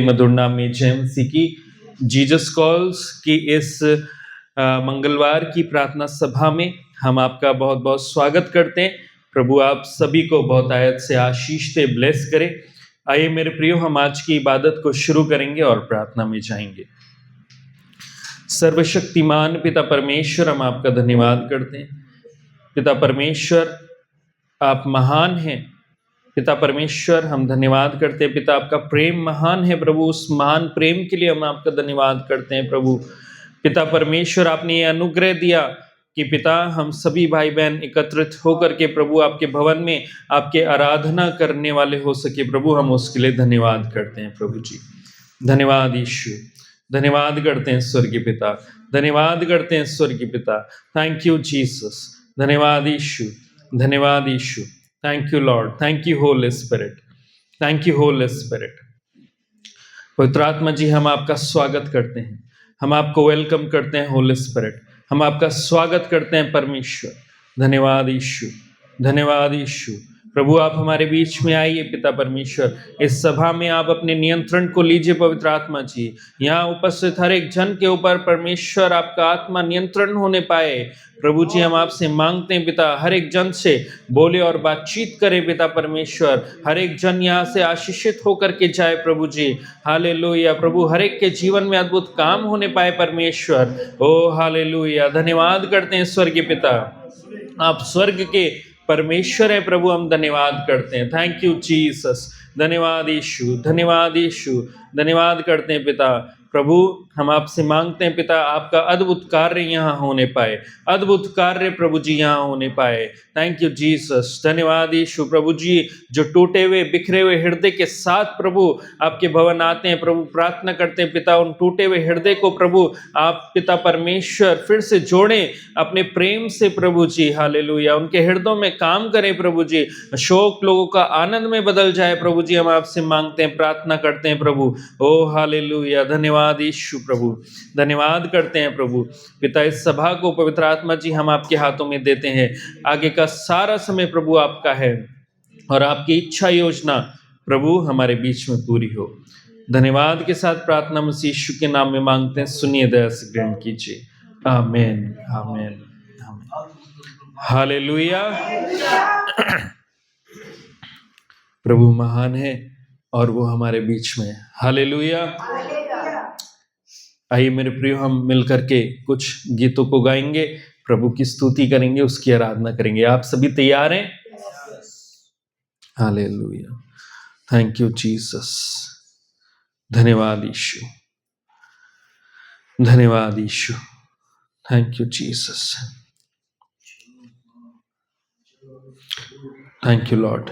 मधुर नाम में जय मसीह की जीसस कॉल्स की इस मंगलवार की प्रार्थना सभा में हम आपका बहुत बहुत स्वागत करते हैं। प्रभु आप सभी को बहुत आयत से आशीष से ब्लेस करे। आइए मेरे प्रियो, हम आज की इबादत को शुरू करेंगे और प्रार्थना में जाएंगे। सर्वशक्तिमान पिता परमेश्वर, हम आपका धन्यवाद करते हैं। पिता परमेश्वर, आप महान हैं। पिता परमेश्वर, हम धन्यवाद करते हैं। पिता, आपका प्रेम महान है प्रभु, उस महान प्रेम के लिए हम आपका धन्यवाद करते हैं प्रभु। पिता परमेश्वर, आपने ये अनुग्रह दिया कि पिता हम सभी भाई बहन एकत्रित होकर के प्रभु आपके भवन में आपके आराधना करने वाले हो सके प्रभु, हम उसके लिए धन्यवाद करते हैं प्रभु जी। धन्यवाद यीशु, धन्यवाद करते हैं स्वर्गीय पिता, धन्यवाद करते हैं स्वर्गीय पिता। थैंक यू जीसस, धन्यवाद यीशु, धन्यवाद यीशु। Thank you Lord, thank you Holy Spirit, thank you Holy Spirit. पवित्र आत्मा जी, हम आपका स्वागत करते हैं, हम आपको वेलकम करते हैं होली स्पिरिट, हम आपका स्वागत करते हैं परमेश्वर। धन्यवाद यीशु, धन्यवाद यीशु। प्रभु आप हमारे बीच में आइए पिता परमेश्वर, इस सभा में आप अपने नियंत्रण को लीजिए पवित्र आत्मा जी। यहाँ उपस्थित हर एक जन के ऊपर परमेश्वर आपका आत्मा नियंत्रण होने पाए प्रभु जी। हम आपसे मांगते हैं पिता, हर एक जन से बोले और बातचीत करे पिता परमेश्वर। हर एक जन यहाँ से आशीषित होकर के जाए प्रभु जी। हालेलुया प्रभु, हर एक के जीवन में अद्भुत काम होने पाए परमेश्वर। ओ हालेलुया, धन्यवाद करते हैं स्वर्गीय पिता, आप स्वर्ग के परमेश्वर है प्रभु, हम धन्यवाद करते हैं। थैंक यू जीसस, धन्यवाद यीशु, धन्यवाद यीशु, धन्यवाद करते हैं पिता। प्रभु हम आपसे मांगते हैं पिता, आपका अद्भुत कार्य यहाँ होने पाए, अद्भुत कार्य प्रभु जी यहाँ होने पाए। थैंक यू जीसस, धन्यवाद यीशु। प्रभु जी, जो टूटे हुए बिखरे हुए हृदय के साथ प्रभु आपके भवन आते हैं प्रभु, प्रार्थना करते हैं पिता, उन टूटे हुए हृदय को प्रभु आप पिता परमेश्वर फिर से जोड़ें अपने प्रेम से प्रभु जी। हालेलुया, उनके हृदयों में काम करें प्रभु जी, शोक लोगों का आनंद में बदल जाए प्रभु जी। हम आपसे मांगते हैं, प्रार्थना करते हैं प्रभु। ओ हालेलुया, धन्यवाद यीशु प्रभु, धन्यवाद करते हैं प्रभु। पिता, इस सभा को पवित्र आत्मा जी हम आपके हाथों में देते हैं। आगे का सारा समय प्रभु आपका है और आपकी इच्छा योजना प्रभु हमारे बीच में पूरी हो। धन्यवाद के साथ प्रार्थना मसीह यीशु के नाम में मांगते हैं, सुनिए, दया से ग्रहण कीजिए। आमीन, आमीन, आमीन। हालेलुया। प्रभु महान है और वो हमारे बीच में है। हालेलुया। आइए मेरे प्रियो, हम मिलकर के कुछ गीतों को गाएंगे, प्रभु की स्तुति करेंगे, उसकी आराधना करेंगे। आप सभी तैयार हैं? हालेलुया, थैंक यू जीसस, धन्यवाद यीशु, धन्यवाद यीशु, thank you Jesus, thank you Lord,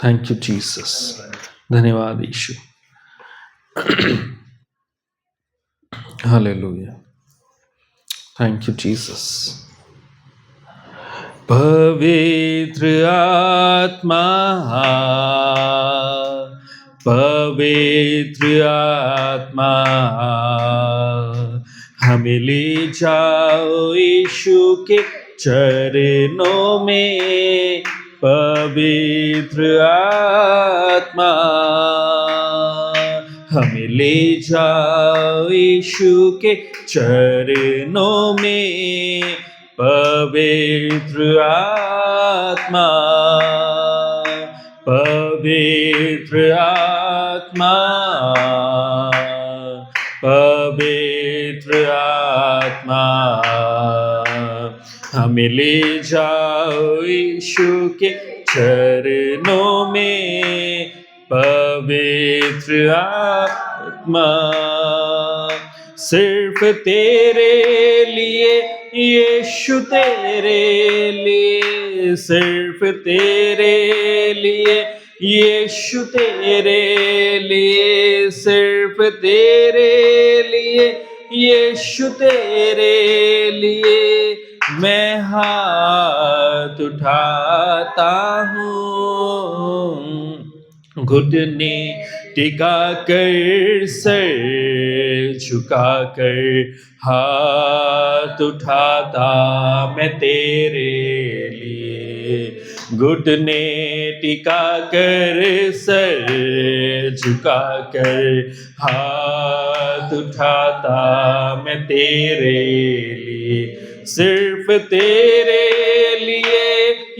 thank you Jesus, धन्यवाद यीशु। Hallelujah, thank you Jesus. पवित्र आत्मा, पवित्र आत्मा, हमें ले जाओ यीशु के चरणों में। पवित्र आत्मा, हमें ले जाओ यीशु के चरणों में। पवित्र आत्मा, पवित्र आत्मा, पवित्र आत्मा, हमें ले जाओ यीशु के चरणों में। पवित्र आत्मा, सिर्फ तेरे लिए यीशु, तेरे लिए, सिर्फ तेरे लिए यीशु, तेरे लिए, सिर्फ तेरे लिए यीशु, तेरे लिए मैं हाथ उठाता हूँ। घुटने टिका कर, सर झुका कर, हाथ उठाता मैं तेरे लिए। घुटने टिका कर सर झुका कर हाथ उठाता मैं तेरे लिए, सिर्फ तेरे लिए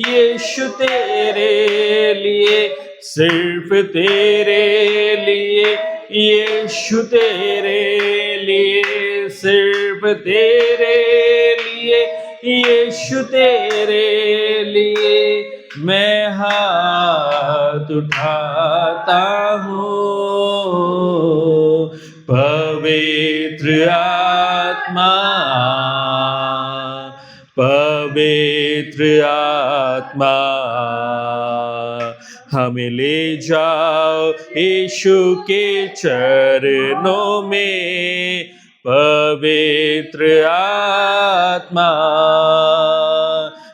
यीशु तेरे लिए, सिर्फ तेरे लिए यीशु तेरे लिए, सिर्फ तेरे लिए यीशु तेरे लिए मैं हाथ उठाता हूँ। पवित्र आत्मा, पवित्र आत्मा, हमें ले जाओ यीशु के चरणों में। पवित्र आत्मा,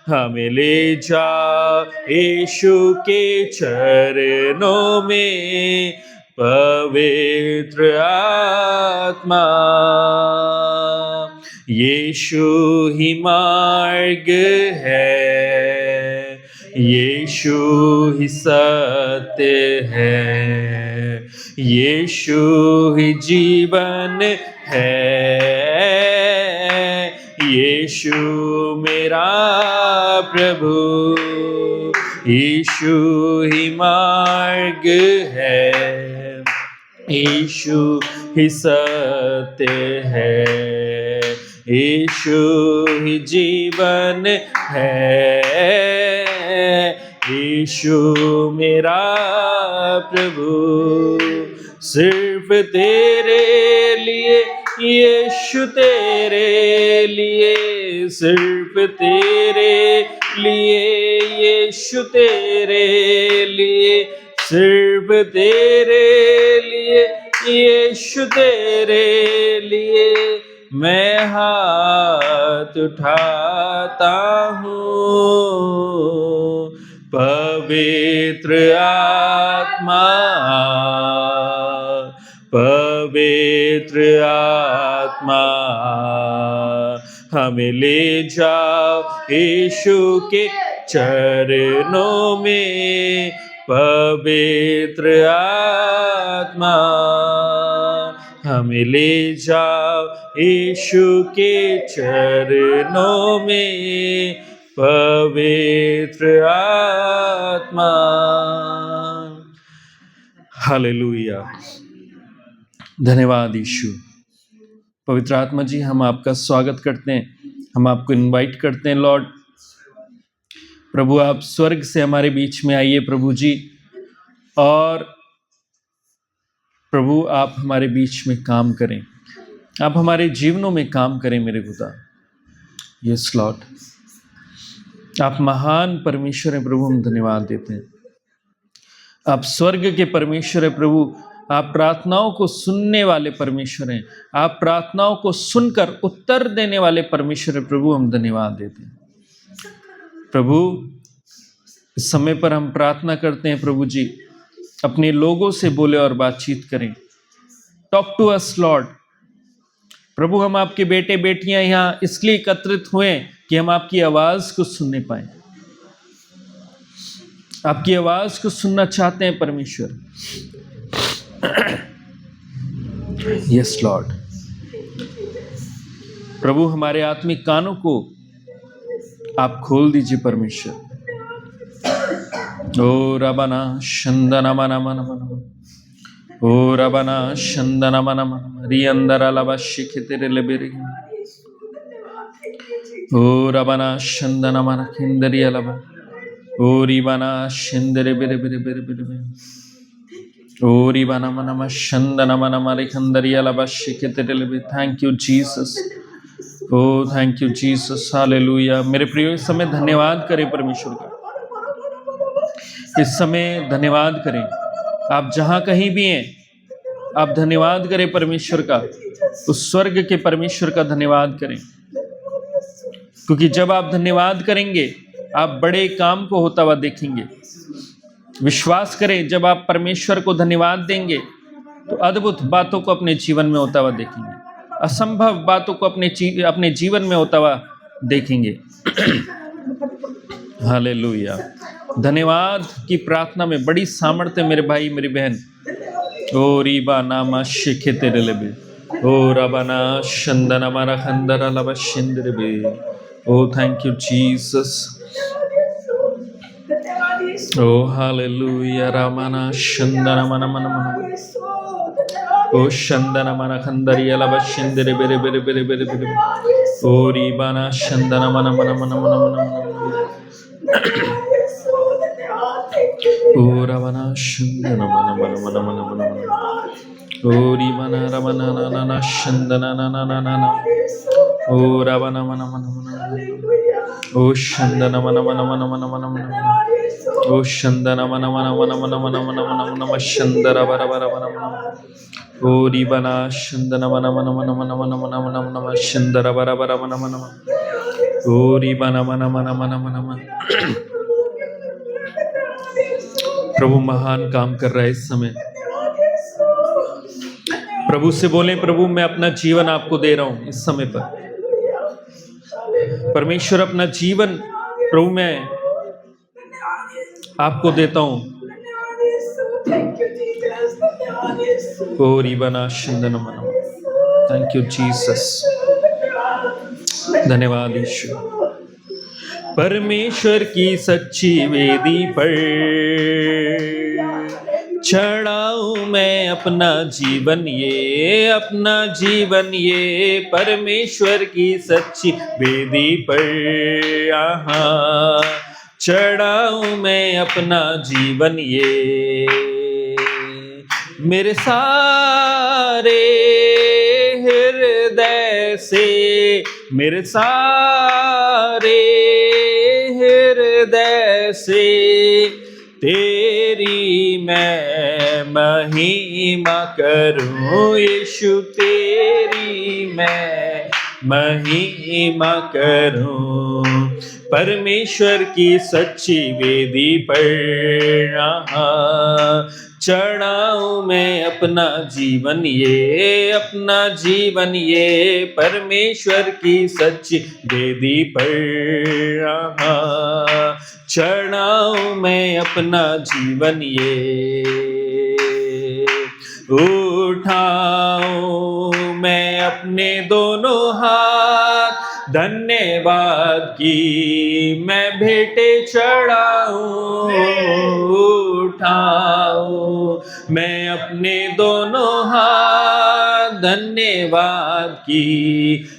हमें ले जाओ यीशु के चरणों में। पवित्र आत्मा, यीशु ही मार्ग है, यीशु ही सत्य है, यीशु ही जीवन है, यीशु मेरा प्रभु, यीशु ही मार्ग है, यीशु ही सत्य है, यीशु ही जीवन है, यीशु मेरा प्रभु। सिर्फ तेरे लिए यीशु तेरे लिए, सिर्फ तेरे लिए यीशु तेरे लिए, सिर्फ तेरे लिए यीशु तेरे लिए मैं हाथ उठाता हूँ। पवित्र आत्मा, पवित्र आत्मा, हमें ले जाओ यीशु के चरणों में। पवित्र आत्मा, हमें ले जाओ यीशु के चरणों में। पवित्र आत्मा, हालेलुया, धन्यवाद यीशु। पवित्र आत्मा जी, हम आपका स्वागत करते हैं, हम आपको इनवाइट करते हैं लॉर्ड। प्रभु आप स्वर्ग से हमारे बीच में आइए प्रभु जी, और प्रभु आप हमारे बीच में काम करें, आप हमारे जीवनों में काम करें मेरे खुदा। यस लॉर्ड, आप महान परमेश्वर हैं प्रभु, हम धन्यवाद देते हैं। आप स्वर्ग के परमेश्वर हैं प्रभु, आप प्रार्थनाओं को सुनने वाले परमेश्वर हैं, आप प्रार्थनाओं को सुनकर उत्तर देने वाले परमेश्वर हैं प्रभु, हम धन्यवाद देते हैं। प्रभु इस समय पर हम प्रार्थना करते हैं प्रभु जी, अपने लोगों से बोले और बातचीत करें। Talk to us Lord. प्रभु हम आपके बेटे बेटियां यहाँ इसलिए एकत्रित हुए कि हम आपकी आवाज को सुनने पाए, आपकी आवाज को सुनना चाहते हैं परमेश्वर। यस लॉर्ड, प्रभु हमारे आत्मिक कानों को आप खोल दीजिए परमेश्वर। ओ रबना शंदना मना मन मन, ओ रबना शंदना मना मन रियंदरा लबा शिखितेरे लेबेरे, ओ रबना शंदना मना खिंदरिया लबा, ओ रिबना शिंदरे बेरे बेरे बेरे बेरे बेरे, ओ रिबना मना शंदना मना मारे खंदरिया लबा शिखितेरे लेबे। Thank you Jesus, oh thank you Jesus, hallelujah. मेरे प्रियो इस समय धन्यवाद करें परमेश्वर का, इस समय धन्यवाद करें। आप जहां कहीं भी हैं आप धन्यवाद करें परमेश्वर का, उस स्वर्ग के परमेश्वर का धन्यवाद करें, क्योंकि जब आप धन्यवाद करेंगे आप बड़े काम को होता हुआ देखेंगे। विश्वास करें, जब आप परमेश्वर को धन्यवाद देंगे तो अद्भुत बातों को अपने जीवन में होता हुआ देखेंगे, असंभव बातों को अपने जीवन में होता हुआ देखेंगे। हालेलुया। धन्यवाद की प्रार्थना में बड़ी सामर्थ्य मेरे भाई मेरी बहन। ओ रीबा नामा शिखे तेरे लेबे, ओ रबाना शंदना मारा खंदरा लबा शिंदरे बे। Oh thank you Jesus. Oh hallelujah रामाना शंदना मना मना मना। ओ शंदना मना खंदरिया लबा शिंदरे बेरे बेरे बेरे बेरे बेरे। ओ रीबाना शंदना मना मना मना मना मना मना। ओ रबाना शंदना मना मना मना मना मना मना। ओ रीबाना रबाना ना ना ना शंदना ना ना ना ना ना। ओ रबाना मना मना मना मना। ओ शंदना मना मना मना मना मना मना। ओ शंदना मना मना मना मना मना मना मना मना मना शंदरा बरा बरा बरा मना। ओ रीबाना शंदना मना मना मना मना मना मना मना मना मना शंदरा बरा बरा मना मना मना। ओ रीबाना मना मना मना मना मना। प्रभु महान काम कर रहा है इस समय। प्रभु से बोले, प्रभु मैं अपना जीवन आपको दे रहा हूं इस समय पर। परमेश्वर अपना जीवन प्रभु मैं आपको देता हूं। ओ रीबाना शंदना मना। Thank you Jesus. धन्यवाद ईश्वर। परमेश्वर की सच्ची वेदी पर चढ़ाऊं मैं अपना जीवन ये, अपना जीवन ये। परमेश्वर की सच्ची वेदी पर यहाँ चढ़ाऊं मैं अपना जीवन ये। मेरे सारे हृदय से, मेरे सारे हृदय से तेरी मैं महिमा करूं यीशु, तेरी मैं महिमा करूं। परमेश्वर की सच्ची वेदी पर यहाँ चढ़ाऊं मैं अपना जीवन ये, अपना जीवन ये। परमेश्वर की सच्ची वेदी पर यहाँ चढ़ाऊं मैं अपना जीवन ये। उठाऊं मैं अपने दोनों हाथ, धन्यवाद की मैं भेंटे चढ़ाऊं। उठाऊं मैं अपने दोनों हाथ, धन्यवाद की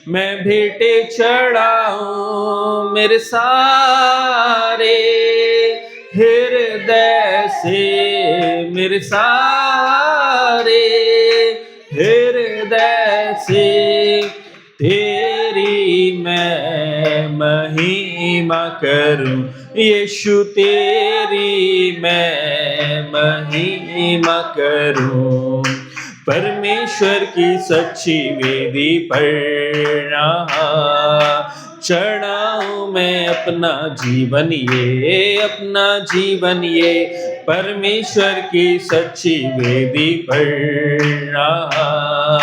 मैं भेंटे चढ़ाऊं। मेरे सारे हृदय से, मेरे सारे हृदय से तेरी मैं महिमा करूं यीशु, तेरी मैं महिमा करूं। परमेश्वर की सच्ची वेदी पर यहाँ चढ़ाऊं मैं अपना जीवन ये, अपना जीवन ये। परमेश्वर की सच्ची वेदी पर यहाँ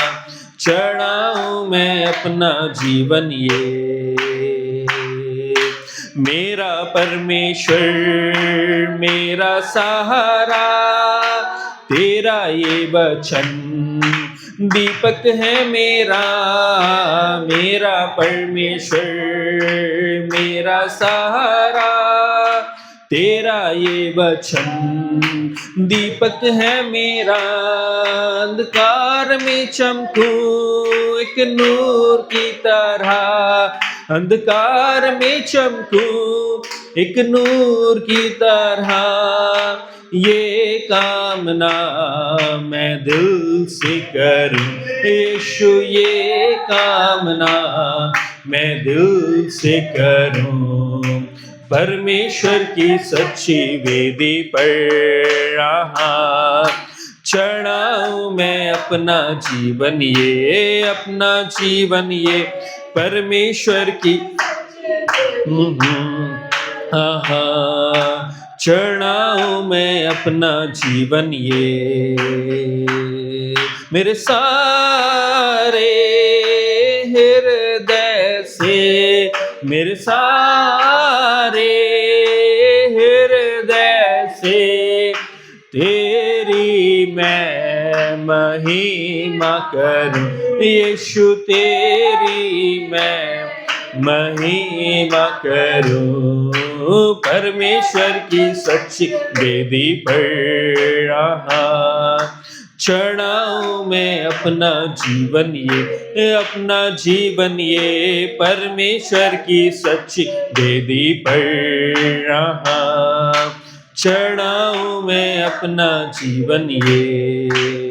चढ़ाऊं मैं अपना जीवन ये। मेरा परमेश्वर मेरा सहारा, तेरा ये वचन दीपक है मेरा। मेरा परमेश्वर मेरा सहारा, तेरा ये वचन दीपक है मेरा। अंधकार में चमकूं एक नूर की तरह, अंधकार में चमकूं एक नूर की तरह। ये कामना मैं दिल से करूं यीशु, ये कामना मैं दिल से करूं। परमेश्वर की सच्ची वेदी पर यहाँ चढ़ाऊं मैं अपना जीवन ये, अपना जीवन ये। परमेश्वर की चढ़ाऊं मैं अपना जीवन ये। मेरे सारे हृदय से, मेरे सारे हृदय महिमा करूं, यीशु तेरी मैं महिमा करूं। परमेश्वर की सच्ची वेदी पर चढ़ाऊं मैं अपना जीवन ये परमेश्वर की सच्ची वेदी पर चढ़ाऊं मैं अपना जीवन ये।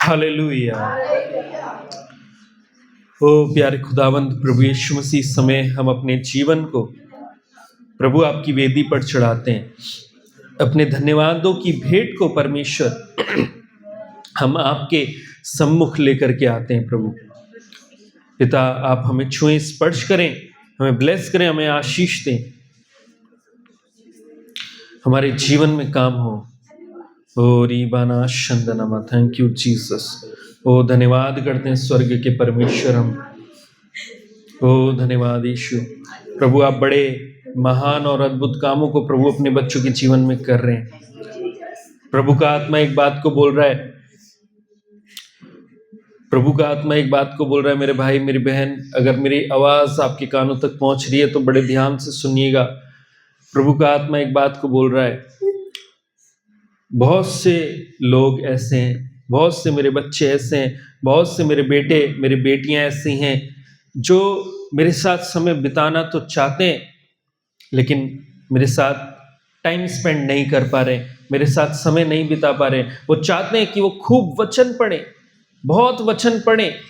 हालेलुया। ओ प्यारे खुदावंद प्रभु यीशु मसीह, इस समय हम अपने जीवन को प्रभु आपकी वेदी पर चढ़ाते हैं, अपने धन्यवादों की भेंट को परमेश्वर हम आपके सम्मुख लेकर के आते हैं। प्रभु पिता, आप हमें छुएं, स्पर्श करें, हमें ब्लेस करें, हमें आशीष दें, हमारे जीवन में काम हो। ओ रीबाना शंदनमा, थैंक यू जीसस। ओ धन्यवाद करते हैं स्वर्ग के परमेश्वर हम। ओ धन्यवाद यीशु। प्रभु आप बड़े महान और अद्भुत कामों को प्रभु अपने बच्चों के जीवन में कर रहे हैं। प्रभु का आत्मा एक बात को बोल रहा है, प्रभु का आत्मा एक बात को बोल रहा है, मेरे भाई मेरी बहन, अगर मेरी आवाज आपके कानों तक पहुंच रही है तो बड़े ध्यान से सुनिएगा। प्रभु का आत्मा एक बात को बोल रहा है, बहुत से लोग ऐसे हैं, बहुत से मेरे बच्चे ऐसे हैं, बहुत से मेरे बेटे मेरी बेटियां ऐसी हैं जो मेरे साथ समय बिताना तो चाहते हैं लेकिन मेरे साथ टाइम स्पेंड नहीं कर पा रहे, मेरे साथ समय नहीं बिता पा रहे। वो चाहते हैं कि वो खूब वचन पढ़े, बहुत वचन पढ़े,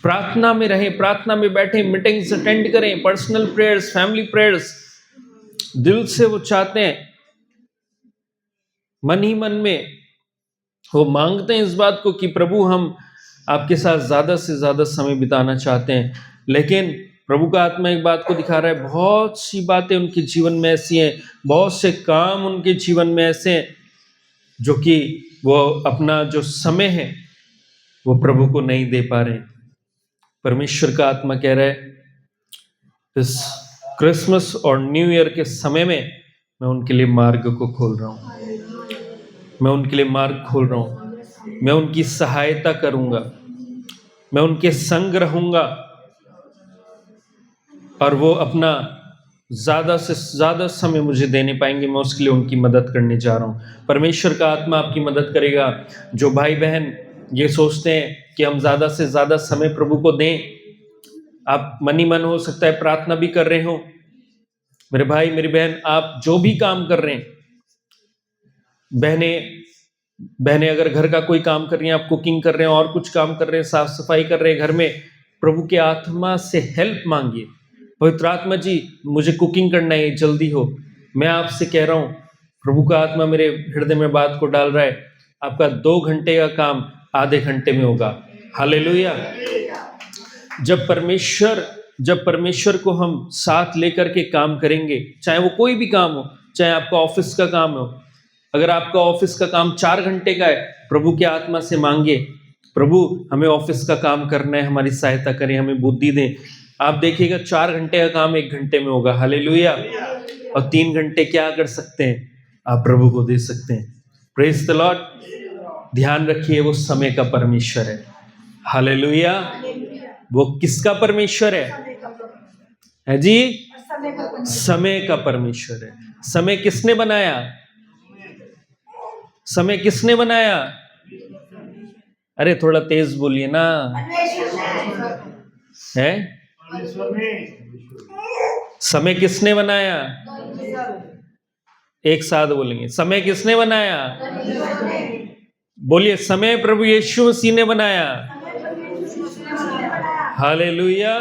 प्रार्थना में रहें, प्रार्थना में बैठे, मीटिंग्स अटेंड करें, पर्सनल प्रेयर्स, फैमिली प्रेयर्स, दिल से वो चाहते हैं, मन ही मन में वो मांगते हैं इस बात को कि प्रभु हम आपके साथ ज्यादा से ज्यादा समय बिताना चाहते हैं। लेकिन प्रभु का आत्मा एक बात को दिखा रहा है, बहुत सी बातें उनके जीवन में ऐसी हैं, बहुत से काम उनके जीवन में ऐसे हैं जो कि वो अपना जो समय है वो प्रभु को नहीं दे पा रहे। परमेश्वर का आत्मा कह रहा है, इस क्रिसमस और न्यू ईयर के समय में मैं उनके लिए मार्ग को खोल रहा हूँ, मैं उनके लिए मार्ग खोल रहा हूँ, मैं उनकी सहायता करूंगा, मैं उनके संग रहूंगा और वो अपना ज्यादा से ज्यादा समय मुझे देने पाएंगे, मैं उसके लिए उनकी मदद करने जा रहा हूँ। परमेश्वर का आत्मा आपकी मदद करेगा। जो भाई बहन ये सोचते हैं कि हम ज्यादा से ज्यादा समय प्रभु को दें, आप मन ही मन हो सकता है प्रार्थना भी कर रहे हो, मेरे भाई मेरी बहन, आप जो भी काम कर रहे हैं, बहनें अगर घर का कोई काम कर रही हैं, आप कुकिंग कर रहे हैं और कुछ काम कर रहे हैं, साफ सफाई कर रहे हैं घर में, प्रभु के आत्मा से हेल्प मांगिए। पवित्र आत्मा जी मुझे कुकिंग करना है, जल्दी हो। मैं आपसे कह रहा हूँ, प्रभु का आत्मा मेरे हृदय में बात को डाल रहा है, आपका 2 घंटे का काम आधे घंटे में होगा। हालेलुया। जब परमेश्वर को हम साथ लेकर के काम करेंगे, चाहे वो कोई भी काम हो, चाहे आपका ऑफिस का काम हो, अगर आपका ऑफिस का काम 4 घंटे का है, प्रभु के आत्मा से मांगे, प्रभु हमें ऑफिस का काम करना है, हमारी सहायता करें, हमें बुद्धि दें। आप देखिएगा 4 घंटे का काम 1 घंटे में होगा। हालेलुया। और 3 घंटे क्या कर सकते हैं, आप प्रभु को दे सकते हैं। Praise the Lord. ध्यान रखिए, वो समय का परमेश्वर है। हालेलुया। वो किसका परमेश्वर है जी? समय का परमेश्वर है। समय किसने बनाया? समय किसने बनाया? अरे थोड़ा तेज बोलिए ना। है? समय किसने बनाया? एक साथ बोलेंगे, समय किसने बनाया? बोलिए, समय प्रभु यीशु मसीह ने बनाया। हालेलुया।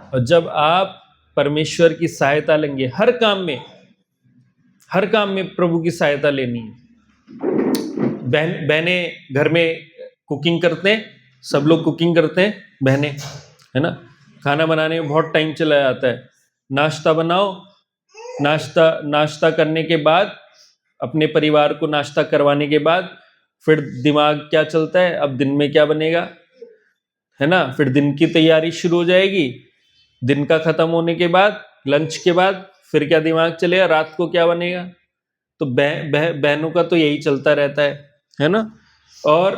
और जब आप परमेश्वर की सहायता लेंगे, हर काम में प्रभु की सहायता लेनी है। बहनें घर में कुकिंग करते हैं, सब लोग कुकिंग करते हैं, बहनें, है ना। खाना बनाने में बहुत टाइम चला जाता है। नाश्ता बनाओ, नाश्ता करने के बाद, अपने परिवार को नाश्ता करवाने के बाद फिर दिमाग क्या चलता है, अब दिन में क्या बनेगा, है ना। फिर दिन की तैयारी शुरू हो जाएगी। दिन का खत्म होने के बाद, लंच के बाद फिर क्या दिमाग चलेगा, रात को क्या बनेगा, तो बहनों का तो यही चलता रहता है ना। और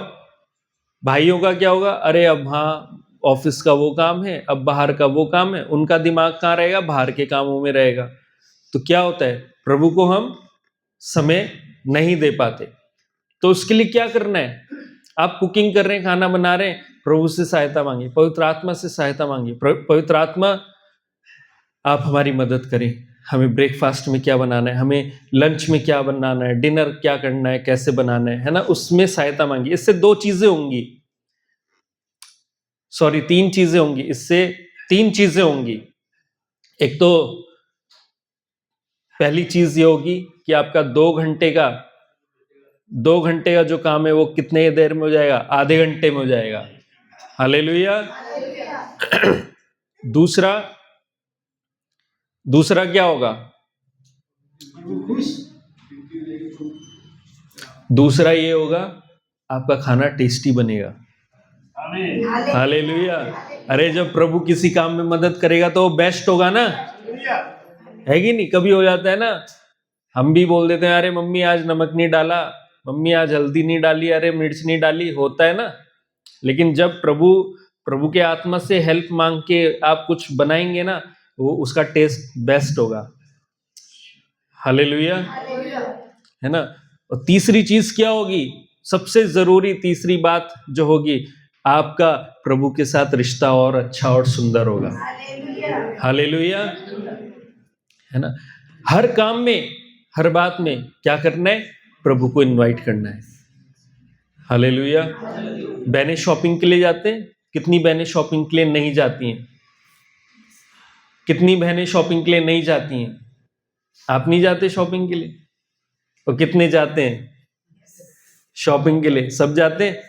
भाइयों का क्या होगा, अरे अब हाँ ऑफिस का वो काम है, अब बाहर का वो काम है, उनका दिमाग कहाँ रहेगा, बाहर के कामों में रहेगा। तो क्या होता है, प्रभु को हम समय नहीं दे पाते। तो उसके लिए क्या करना है, आप कुकिंग कर रहे हैं, खाना बना रहे हैं, प्रभु से सहायता मांगिए, पवित्र आत्मा से सहायता मांगिए। पवित्र आत्मा आप हमारी मदद करें, हमें ब्रेकफास्ट में क्या बनाना है, हमें लंच में क्या बनाना है, डिनर क्या करना है, कैसे बनाना है ना, उसमें सहायता मांगिए। इससे दो चीजें होंगी, सॉरी तीन चीजें होंगी, इससे तीन चीजें होंगी। एक तो पहली चीज ये होगी कि आपका 2 घंटे का जो काम है वो कितने देर में हो जाएगा, आधे घंटे में हो जाएगा। हालेलुया। दूसरा दूसरा क्या होगा, दूसरा ये होगा आपका खाना टेस्टी बनेगा। हालेलुया। अरे जब प्रभु किसी काम में मदद करेगा तो वो बेस्ट होगा ना, है कि नहीं। कभी हो जाता है ना, हम भी बोल देते हैं अरे मम्मी आज नमक नहीं डाला, मम्मी आज हल्दी नहीं डाली, अरे मिर्च नहीं डाली, होता है ना। लेकिन जब प्रभु प्रभु के आत्मा से हेल्प मांग के आप कुछ बनाएंगे ना, वो उसका टेस्ट बेस्ट होगा। हालेलुया, है ना। और तीसरी चीज क्या होगी, सबसे जरूरी तीसरी बात जो होगी, आपका प्रभु के साथ रिश्ता और अच्छा और सुंदर होगा। हालेलुया, है ना। हर काम में, हर बात में क्या करना है, प्रभु को इनवाइट करना है। हालेलुया। बहनें शॉपिंग के लिए जाते हैं, कितनी बहनें शॉपिंग के लिए नहीं जाती हैं, कितनी बहनें शॉपिंग के लिए नहीं जाती हैं। आप नहीं जाते शॉपिंग के लिए, और कितने जाते हैं शॉपिंग के लिए, सब जाते हैं।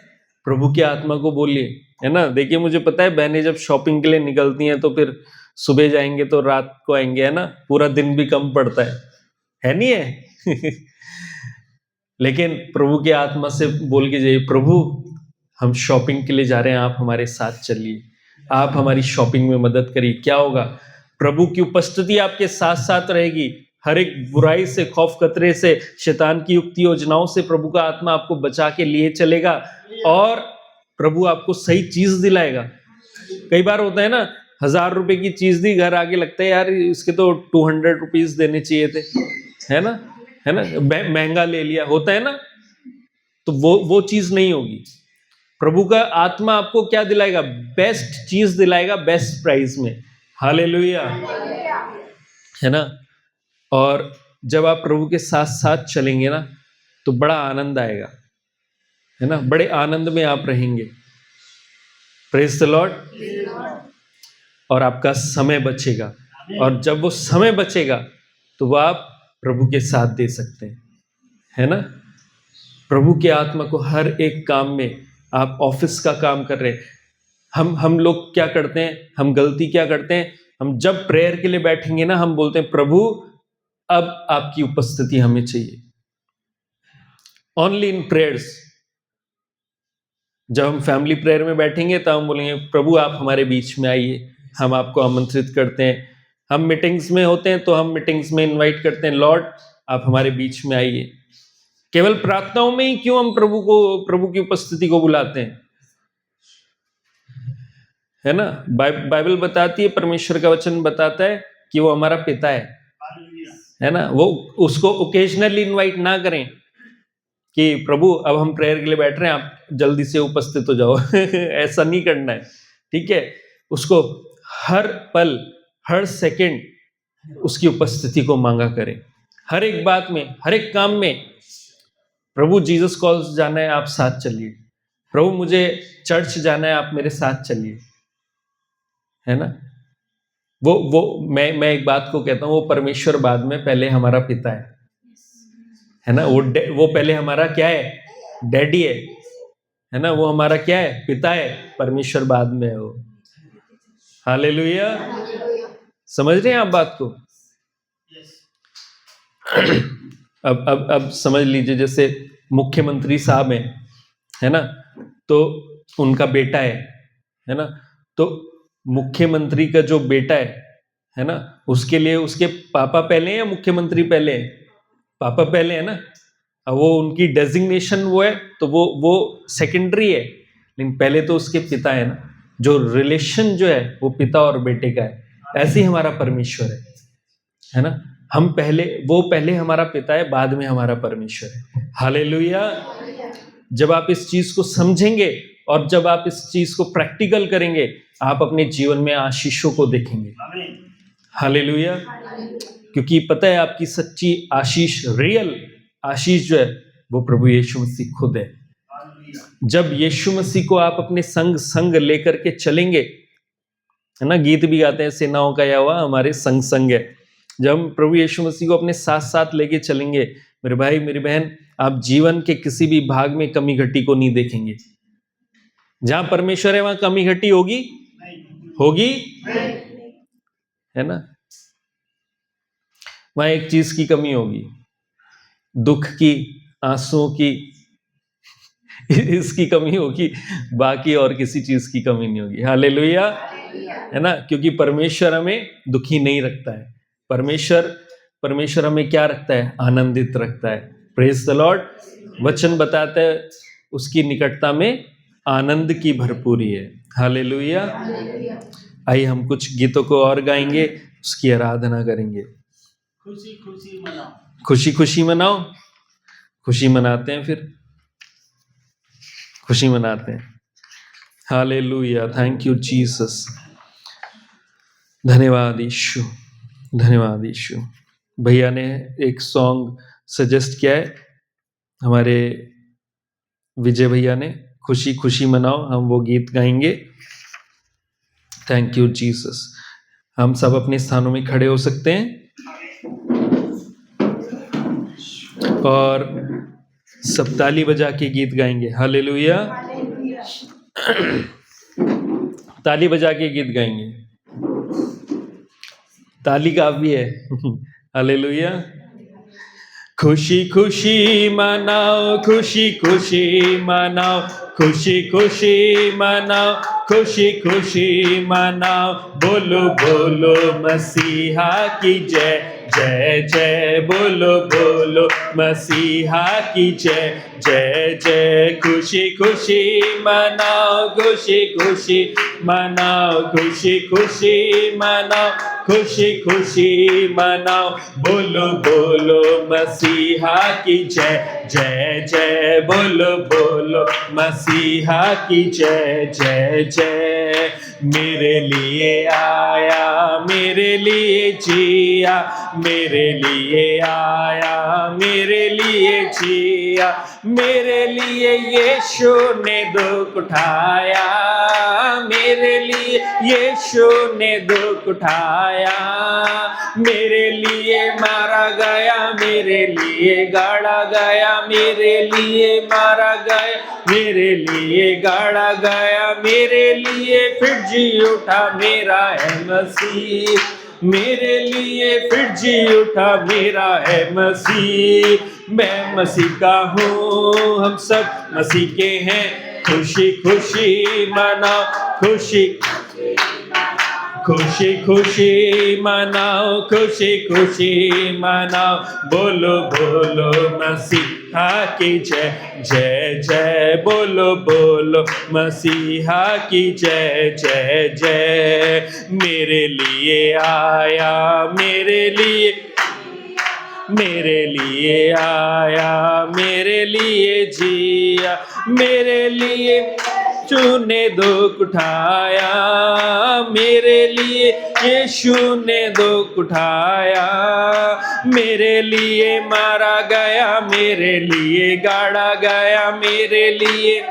प्रभु की आत्मा को बोलिए, है ना। देखिए मुझे पता है बहनें जब शॉपिंग के लिए निकलती हैं तो फिर सुबह जाएंगे तो रात को आएंगे, है ना, पूरा दिन भी कम पड़ता है नहीं है। लेकिन प्रभु की आत्मा से बोल के जाइए, प्रभु हम शॉपिंग के लिए जा रहे हैं, आप हमारे साथ चलिए, आप हमारी शॉपिंग में मदद करिए। क्या होगा, प्रभु की उपस्थिति आपके साथ साथ रहेगी। हर एक बुराई से, खौफ खतरे से, शैतान की युक्ति योजनाओं से प्रभु का आत्मा आपको बचा के लिए चलेगा, और प्रभु आपको सही चीज दिलाएगा। कई बार होता है ना, 1000 रुपए की चीज दी, घर आके लगता है यार इसके तो 200 रुपीज देने चाहिए थे, है ना, है ना, महंगा ले लिया, होता है ना। तो वो चीज नहीं होगी। प्रभु का आत्मा आपको क्या दिलाएगा, बेस्ट चीज दिलाएगा, बेस्ट प्राइस में। हालेलुया, है ना। और जब आप प्रभु के साथ साथ चलेंगे ना, तो बड़ा आनंद आएगा, है ना, बड़े आनंद में आप रहेंगे। Praise the Lord. और आपका समय बचेगा, और जब वो समय बचेगा तो वो आप प्रभु के साथ दे सकते हैं, है ना। प्रभु के आत्मा को हर एक काम में, आप ऑफिस का काम कर रहे हैं, हम लोग क्या करते हैं, हम गलती क्या करते हैं, हम जब प्रेयर के लिए बैठेंगे ना, हम बोलते हैं प्रभु अब आपकी उपस्थिति हमें चाहिए, ओनली इन प्रेयर्स। जब हम फैमिली प्रेयर में बैठेंगे तो हम बोलेंगे प्रभु आप हमारे बीच में आइए, हम आपको आमंत्रित करते हैं। हम मीटिंग्स में होते हैं तो हम मीटिंग्स में इनवाइट करते हैं, लॉर्ड आप हमारे बीच में आइए। केवल प्रार्थनाओं में ही क्यों हम प्रभु की उपस्थिति को बुलाते हैं, है ना। बाइबल बताती है, परमेश्वर का वचन बताता है कि वो हमारा पिता है ना। वो उसको ओकेजनली इनवाइट ना करें कि प्रभु अब हम प्रेयर के लिए बैठ रहे हैं, आप जल्दी से उपस्थित हो जाओ। ऐसा नहीं करना है, ठीक है। उसको हर पल, हर सेकंड उसकी उपस्थिति को मांगा करें, हर एक बात में, हर एक काम में। प्रभु जीसस कॉल्स जाना है, आप साथ चलिए। प्रभु मुझे चर्च जाना है, आप मेरे साथ चलिए, है ना। वो मैं एक बात को कहता हूं, वो परमेश्वर बाद में, पहले हमारा पिता है ना। वो पहले हमारा क्या है, डैडी है ना। वो हमारा क्या है, पिता है। परमेश्वर बाद में है वो। हालेलुया, समझ रहे हैं आप बात को। अब समझ लीजिए, जैसे मुख्यमंत्री साहब हैं, है ना, तो उनका बेटा है ना। तो मुख्यमंत्री का जो बेटा है ना, उसके लिए उसके पापा पहले हैं या मुख्यमंत्री पहले है, पापा पहले है ना, वो उनकी डेजिग्नेशन वो है, तो वो सेकेंडरी है, लेकिन पहले तो उसके पिता है ना, जो रिलेशन जो है वो पिता और बेटे का है। ऐसे ही हमारा परमेश्वर है ना, हम पहले, वो पहले हमारा पिता है, बाद में हमारा परमेश्वर है। हालेलुया। जब आप इस चीज को समझेंगे और जब आप इस चीज को प्रैक्टिकल करेंगे, आप अपने जीवन में आशीषों को देखेंगे। हालेलुया। क्योंकि पता है, आपकी सच्ची आशीष, रियल आशीष जो है वो प्रभु यीशु मसीह खुद है। जब यीशु मसीह को आप अपने संग लेकर के चलेंगे, है ना, गीत भी गाते हैं, सेनाओं का यहोवा हमारे संग संग है। जब हम प्रभु यीशु मसीह को अपने साथ साथ लेके चलेंगे, मेरे भाई मेरी बहन, आप जीवन के किसी भी भाग में कमी घटी को नहीं देखेंगे। जहां परमेश्वर है वहां कमी घटी होगी? है ना। वहां एक चीज की कमी होगी, दुख की, आंसुओं की, इसकी कमी होगी, बाकी और किसी चीज की कमी नहीं होगी। हालेलुया, है ना। क्योंकि परमेश्वर हमें दुखी नहीं रखता है। परमेश्वर हमें क्या रखता है? आनंदित रखता है। Praise the Lord. वचन बताता है उसकी निकटता में आनंद की भरपूरी है। हालेलुया। आइए हम कुछ गीतों को और गाएंगे, उसकी आराधना करेंगे। खुशी खुशी मनाओ, खुशी खुशी मनाओ। खुशी मनाते हैं, फिर खुशी मनाते हैं। Hallelujah, thank you Jesus. धन्यवाद यीशु, धन्यवाद यीशु। भैया ने एक सॉन्ग सजेस्ट किया है, हमारे विजय भैया ने, खुशी खुशी मनाओ, हम वो गीत गाएंगे। Thank you Jesus. हम सब अपने स्थानों में खड़े हो सकते हैं और सब ताली बजा के गीत गाएंगे। हालेलुया। ताली बजा के गीत गाएंगे, ताली काफी है। हालेलुया। खुशी खुशी मनाओ, खुशी खुशी मनाओ, खुशी खुशी मनाओ, खुशी खुशी मनाओ। बोलो बोलो मसीहा की जय, जय जय। बोलो बोलो मसीहा की जय, जय जय। खुशी खुशी मनाओ, खुशी खुशी मनाओ, खुशी खुशी मनाओ, खुशी खुशी मनाओ। बोलो बोलो मसीहा की जय, जय जय। बोलो बोलो मसीहा की जय, जय जय। मेरे लिए आया, मेरे लिए जिया, मेरे लिए आया, मेरे लिए जिया। मेरे लिए यीशु ने दुख उठाया, मेरे लिए यीशु ने दुख उठाया। मेरे लिए मारा गया, मेरे लिए गाड़ा गया, मेरे लिए मारा गया, मेरे लिए गाड़ा गया। मेरे लिए फिर जी उठा मेरा है मसीह, मेरे लिए फिर जी उठा मेरा है मसीह। मैं मसीह का हूँ, हम सब मसीह के हैं। खुशी खुशी मनाओ, खुशी खुशी खुशी मनाओ, खुशी खुशी मनाओ। बोलो बोलो मसीहा की जय, जय जय। बोलो बोलो मसीहा की जय, जय जय। मेरे लिए आया, मेरे लिए, मेरे लिए आया, मेरे लिए जिया। मेरे लिए यीशु ने दुख उठाया, मेरे लिए यीशु ने दुख उठाया। मेरे लिए मारा गया, मेरे लिए गाड़ा गया, मेरे लिए,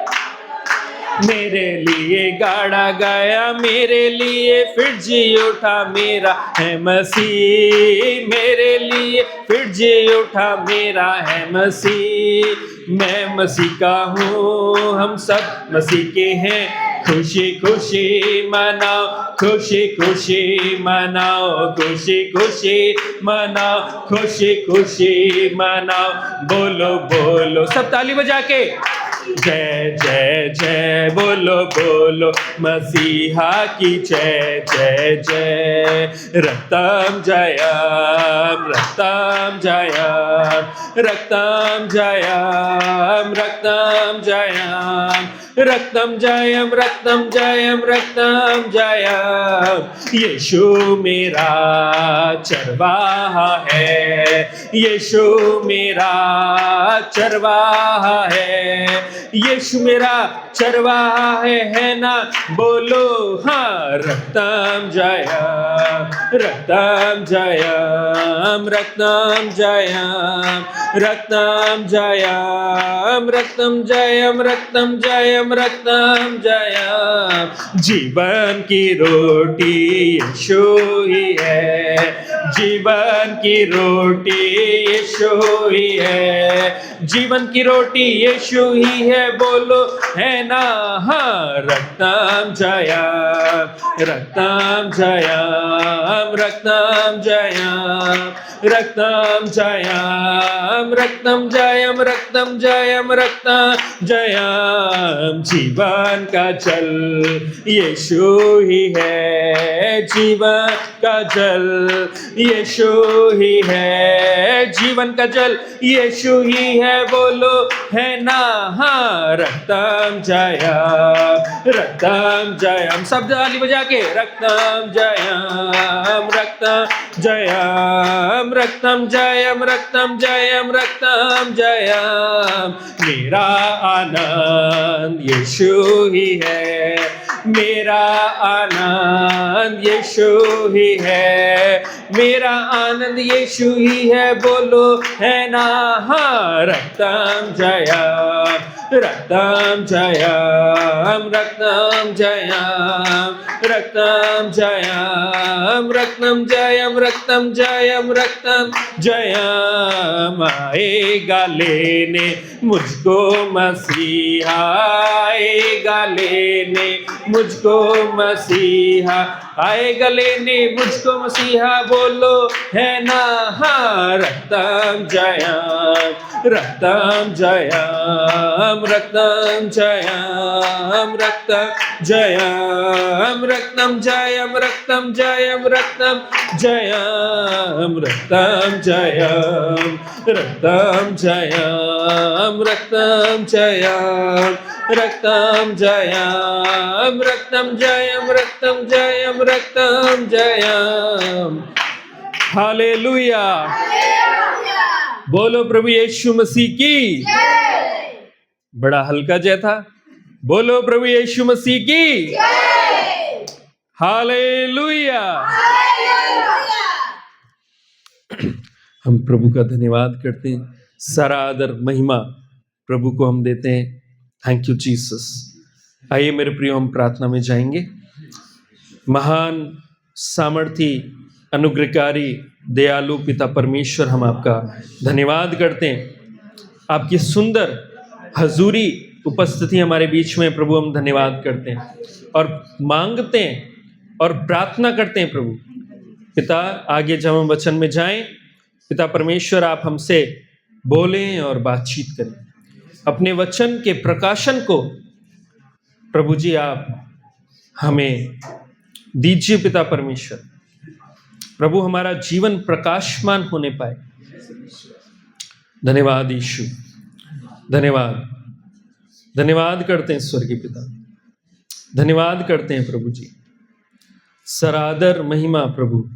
मेरे लिए गाड़ा गया। मेरे लिए फिर जी उठा मेरा है मसीह, मेरे लिए फिर जी उठा मेरा है मसीह। मैं मसीह का हूँ, हम सब मसीह के हैं। खुशी खुशी मनाओ, खुशी खुशी मनाओ, खुशी खुशी मनाओ, खुशी खुशी मनाओ। बोलो बोलो, सब ताली बजा के जय जय जय बोलो बोलो मसीहा की जय जय जय। रक्तम जयम रक्तम जयम रक्तम जयम रक्तम जयम रक्तम जयम रक्तम जयम रक्तम जयम। यीशु मेरा चरवाहा है, यीशु मेरा चरवाहा है, यीशु मेरा चरवाहा है ना? बोलो हाँ। रक्तम जयम रक्तम जयम रक्तम जयम रक्तम जयम रक्तम जयम रक्तम जयम रक्तम जयम। जीवन की रोटी यीशु ही है, जीवन की रोटी यीशु ही है, जीवन की रोटी यीशु ही है। बोलो है ना? हाँ। रक्तम जयम रक्तम जयम रक्तम जयम रक्तम जयम रक्तम जयम रक्तम जयम रक्तम जयम। जीवन का जल यीशु ही है, जीवन का जल यीशु ही है, जीवन का जल यीशु ही है। बोलो है ना? हाँ। रक्तम जयम शब्द ताली बजा के रक्तम जयम रक्तम जयम रक्तम जयम रक्तम जयम रक्तम जयम। मेरा आनंद यीशु ही है, मेरा आनंद यीशु ही है, मेरा आनंद यीशु ही है। बोलो है ना? हाँ। रक्तम जयम रक्तम जयम रक्तम जयम रक्तम जयम रक्तम जयम रक्तम जयम रक्तम जयम। आएगा लेने मुझको मसीहा, आएगा लेने मुझको मसीहा, आएगा लेने मुझको मसीहा। बोलो है ना? हाँ। रक्तम जयम रक्तम जयम रक्तम जयम रक्तम जयम रक्तम जयम रक्तम जयम रक्तम जयम रक्तम जयम रक्तम जयम रक्तम जयम रक्तम जयम रक्तम जयम रक्तम जयम रक्तम जयम। हालेलुया। बोलो प्रभु यीशु मसीह की। बड़ा हल्का जय था। बोलो प्रभु यीशु मसीह की। हालेलुया। हम प्रभु का धन्यवाद करते हैं, सारा आदर महिमा प्रभु को हम देते हैं। Thank you Jesus. आइए मेरे प्रियो, हम प्रार्थना में जाएंगे। महान सामर्थी अनुग्रहकारी दयालु पिता परमेश्वर, हम आपका धन्यवाद करते हैं। आपकी सुंदर हजूरी उपस्थिति हमारे बीच में प्रभु, हम धन्यवाद करते हैं और मांगते हैं और प्रार्थना करते हैं प्रभु पिता। आगे जब हम वचन में जाएं, पिता परमेश्वर आप हमसे बोलें और बातचीत करें। अपने वचन के प्रकाशन को प्रभु जी आप हमें दीजिए पिता परमेश्वर। प्रभु हमारा जीवन प्रकाशमान होने पाए। धन्यवाद यीशु, धन्यवाद धन्यवाद करते हैं स्वर्गीय पिता, धन्यवाद करते हैं प्रभु जी। सरादर महिमा प्रभु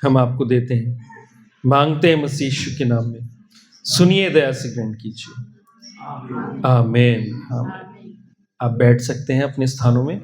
हम आपको देते हैं, मांगते हैं मसीह यीशु के नाम में। सुनिए, दया से ग्रहण कीजिए। आमीन आमीन। आप बैठ सकते हैं अपने स्थानों में।